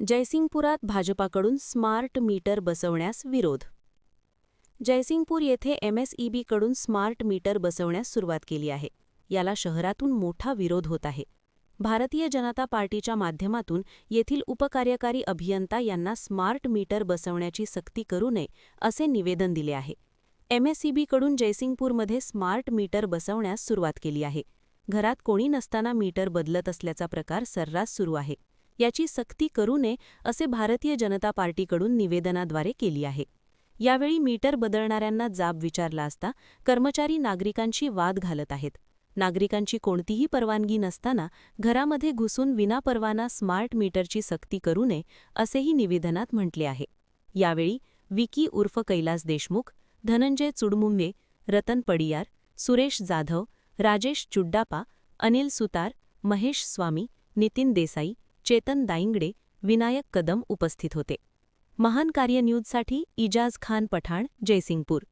जयसिंगपुरात भाजपाकडून smart meter बसवण्यास विरोध. जयसिंगपूर येथे एमएसईबीकडून स्मार्ट मीटर बसवण्यास सुरुवात केली आहे. याला शहरातून मोठा विरोध होत आहे. भारतीय जनता पार्टीच्या माध्यमातून येथील उपकार्यकारी अभियंता यांना स्मार्ट मीटर बसवण्याची सक्ती करू नये असे निवेदन दिले आहे. एमएसईबीकडून जयसिंगपूरमध्ये स्मार्ट मीटर बसवण्यास सुरुवात केली आहे. घरात कोणी नसताना मीटर बदलत असल्याचा प्रकार सर्रास सुरू आहे. याची सक्ती करू नये असे भारतीय जनता पार्टीकडून निवेदनाद्वारे केली आहे. यावेळी मीटर बदलणाऱ्यांना जाब विचारला असता कर्मचारी नागरिकांशी वाद घालत आहेत. नागरिकांची कोणतीही परवानगी नसताना घरामध्ये घुसून विनापरवाना स्मार्ट मीटरची सक्ती करू नये असेही निवेदनात म्हटले आहे. यावेळी विकी उर्फ कैलास देशमुख, धनंजय चुडमुंबे, रतन पडियार, सुरेश जाधव, राजेश चुड्डापा, अनिल सुतार, महेश स्वामी, नितीन देसाई, चेतन दाईंगडे, विनायक कदम उपस्थित होते. महान कार्य न्यूजसाठी इजाज खान पठाण, जयसिंगपूर.